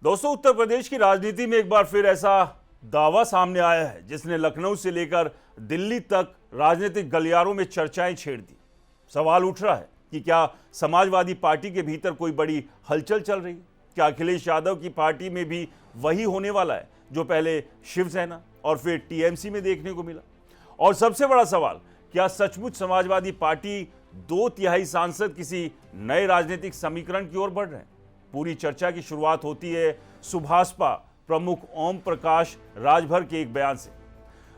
दोस्तों, उत्तर प्रदेश की राजनीति में एक बार फिर ऐसा दावा सामने आया है जिसने लखनऊ से लेकर दिल्ली तक राजनीतिक गलियारों में चर्चाएं छेड़ दी। सवाल उठ रहा है कि क्या समाजवादी पार्टी के भीतर कोई बड़ी हलचल चल रही है? क्या अखिलेश यादव की पार्टी में भी वही होने वाला है जो पहले शिवसेना और फिर टीएमसी में देखने को मिला? और सबसे बड़ा सवाल, क्या सचमुच समाजवादी पार्टी 2/3 सांसद किसी नए राजनीतिक समीकरण की ओर बढ़ रहे हैं? पूरी चर्चा की शुरुआत होती है सुभाषपा प्रमुख ओम प्रकाश राजभर के एक बयान से।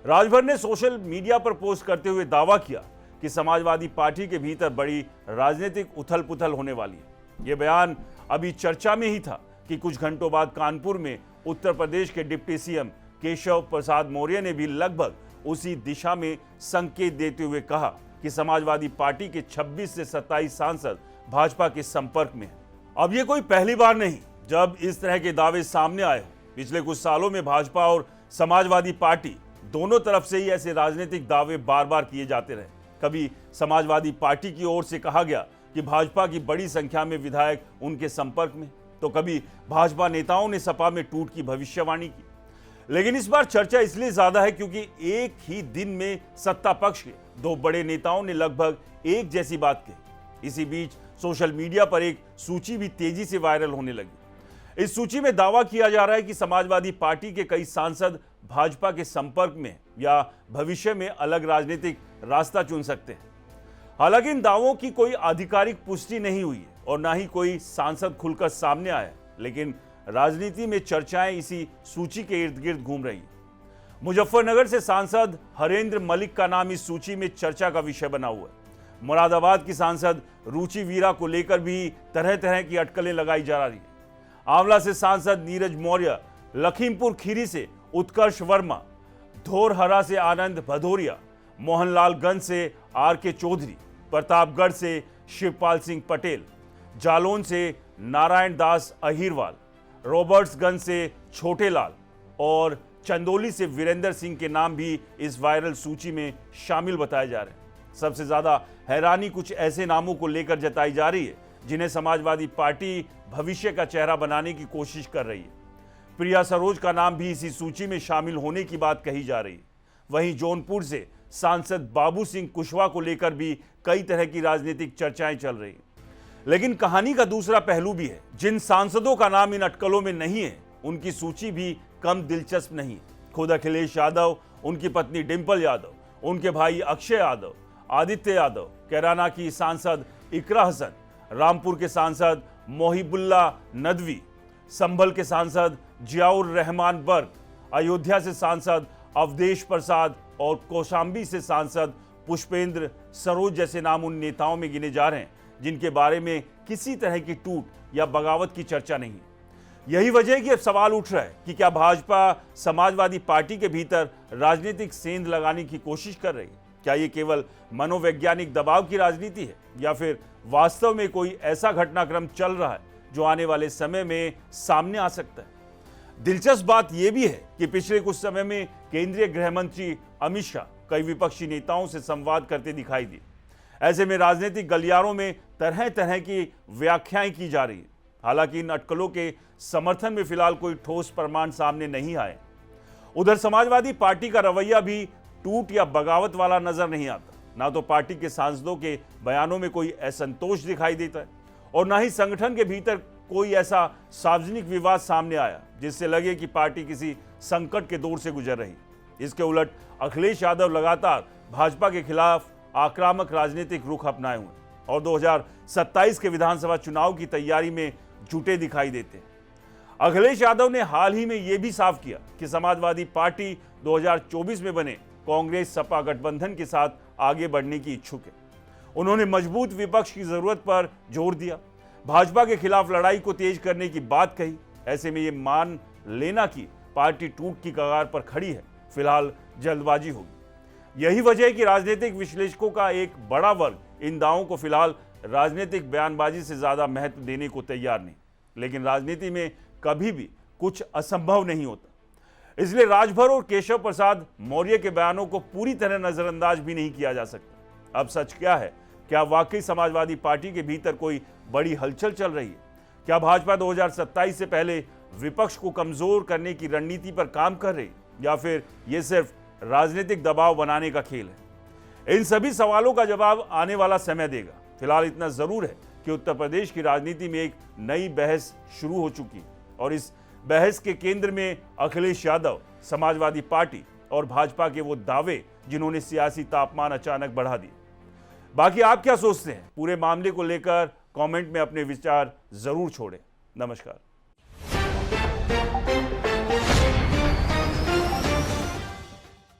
राजभर ने सोशल मीडिया पर पोस्ट करते हुए दावा किया कि समाजवादी पार्टी के भीतर बड़ी राजनीतिक उथल पुथल होने वाली है। यह बयान अभी चर्चा में ही था कि कुछ घंटों बाद कानपुर में उत्तर प्रदेश के डिप्टी सीएम केशव प्रसाद मौर्य ने भी लगभग उसी दिशा में संकेत देते हुए कहा कि समाजवादी पार्टी के 26 से 27 सांसद भाजपा के संपर्क में हैं। अब ये कोई पहली बार नहीं जब इस तरह के दावे सामने आए। पिछले कुछ सालों में भाजपा और समाजवादी पार्टी दोनों तरफ से ही ऐसे राजनीतिक दावे बार बार किए जाते रहे। कभी समाजवादी पार्टी की ओर से कहा गया कि भाजपा की बड़ी संख्या में विधायक उनके संपर्क में, तो कभी भाजपा नेताओं ने सपा में टूट की भविष्यवाणी की। लेकिन इस बार चर्चा इसलिए ज्यादा है क्योंकि एक ही दिन में सत्ता पक्ष के दो बड़े नेताओं ने लगभग एक जैसी बात कही। इसी बीच सोशल मीडिया पर एक सूची भी तेजी से वायरल होने लगी। इस सूची में दावा किया जा रहा है कि समाजवादी पार्टी के कई सांसद भाजपा के संपर्क में या भविष्य में अलग राजनीतिक रास्ता चुन सकते हैं। हालांकि इन दावों की कोई आधिकारिक पुष्टि नहीं हुई है और ना ही कोई सांसद खुलकर सामने आया है, लेकिन राजनीति में चर्चाएं इसी सूची के इर्द गिर्द घूम रही है। मुजफ्फरनगर से सांसद हरेंद्र मलिक का नाम इस सूची में चर्चा का विषय बना हुआ है। मुरादाबाद की सांसद रुचि वीरा को लेकर भी तरह तरह की अटकलें लगाई जा रही है। आंवला से सांसद नीरज मौर्य, लखीमपुर खीरी से उत्कर्ष वर्मा, धौरहरा से आनंद भदौरिया, मोहनलालगंज से आर.के. चौधरी, प्रतापगढ़ से शिवपाल सिंह पटेल, जालौन से नारायण दास अहिरवाल, रॉबर्ट्सगंज से छोटे लाल और चंदौली से वीरेंद्र सिंह के नाम भी इस वायरल सूची में शामिल बताए जा रहे हैं। सबसे ज्यादा हैरानी कुछ ऐसे नामों को लेकर जताई जा रही है जिन्हें समाजवादी पार्टी भविष्य का चेहरा बनाने की कोशिश कर रही है। प्रिया सरोज का नाम भी इसी सूची में शामिल होने की बात कही जा रही है। वहीं जौनपुर से सांसद बाबू सिंह कुशवाहा को लेकर भी कई तरह की राजनीतिक चर्चाएं चल रही हैं। लेकिन कहानी का दूसरा पहलू भी है। जिन सांसदों का नाम इन अटकलों में नहीं है, उनकी सूची भी कम दिलचस्प नहीं है। खुद अखिलेश यादव, उनकी पत्नी डिंपल यादव, उनके भाई अक्षय यादव, आदित्य यादव, कैराना की सांसद इकरा हसन, रामपुर के सांसद मोहिबुल्ला नदवी, संभल के सांसद जियाउर रहमान बर्ग, अयोध्या से सांसद अवधेश प्रसाद और कौशाम्बी से सांसद पुष्पेंद्र सरोज जैसे नाम उन नेताओं में गिने जा रहे हैं जिनके बारे में किसी तरह की टूट या बगावत की चर्चा नहीं है। यही वजह है कि अब सवाल उठ रहा है कि क्या भाजपा समाजवादी पार्टी के भीतर राजनीतिक सेंध लगाने की कोशिश कर रही है? क्या ये केवल मनोवैज्ञानिक दबाव की राजनीति है या फिर वास्तव में कोई ऐसा घटनाक्रम चल रहा है जो आने वाले समय में सामने आ सकता है? दिलचस्प बात यह भी है कि पिछले कुछ समय में केंद्रीय गृह मंत्री अमित शाह कई विपक्षी नेताओं से संवाद करते दिखाई दिए। ऐसे में राजनीतिक गलियारों में तरह तरह की व्याख्याएं की जा रही है। हालांकि इन अटकलों के समर्थन में फिलहाल कोई ठोस प्रमाण सामने नहीं आए। उधर समाजवादी पार्टी का रवैया भी टूट या बगावत वाला नजर नहीं आता। ना तो पार्टी के सांसदों के बयानों में कोई असंतोष दिखाई देता है और ना ही संगठन के भीतर कोई ऐसा सार्वजनिक विवाद सामने आया जिससे लगे कि पार्टी किसी संकट के दौर से गुजर रही। इसके उलट अखिलेश यादव लगातार भाजपा के खिलाफ आक्रामक राजनीतिक रुख अपनाए हुए और 2027 के विधानसभा चुनाव की तैयारी में जुटे दिखाई देते हैं। अखिलेश यादव ने हाल ही में यह भी साफ किया कि समाजवादी पार्टी 2024 में बने कांग्रेस सपा गठबंधन के साथ आगे बढ़ने की इच्छुक है। उन्होंने मजबूत विपक्ष की जरूरत पर जोर दिया, भाजपा के खिलाफ लड़ाई को तेज करने की बात कही। ऐसे में ये मान लेना कि पार्टी टूट की कगार पर खड़ी है, फिलहाल जल्दबाजी होगी। यही वजह है कि राजनीतिक विश्लेषकों का एक बड़ा वर्ग इन दावों को फिलहाल राजनीतिक बयानबाजी से ज्यादा महत्व देने को तैयार नहीं। लेकिन राजनीति में कभी भी कुछ असंभव नहीं होता, इसलिए राजभर और केशव प्रसाद मौर्य के बयानों को पूरी तरह नजरअंदाज भी नहीं किया जा सकता। अब सच क्या है? क्या वाकई समाजवादी पार्टी के भीतर कोई बड़ी हलचल चल रही है? क्या भाजपा 2027 से पहले विपक्ष को कमजोर करने की रणनीति पर काम कर रही, या फिर यह सिर्फ राजनीतिक दबाव बनाने का खेल है? इन सभी सवालों का जवाब आने वाला समय देगा। फिलहाल इतना जरूर है कि उत्तर प्रदेश की राजनीति में एक नई बहस शुरू हो चुकी है और इस बहस के केंद्र में अखिलेश यादव, समाजवादी पार्टी और भाजपा के वो दावे जिन्होंने सियासी तापमान अचानक बढ़ा दिए। बाकी आप क्या सोचते हैं पूरे मामले को लेकर? कमेंट में अपने विचार जरूर छोड़ें। नमस्कार।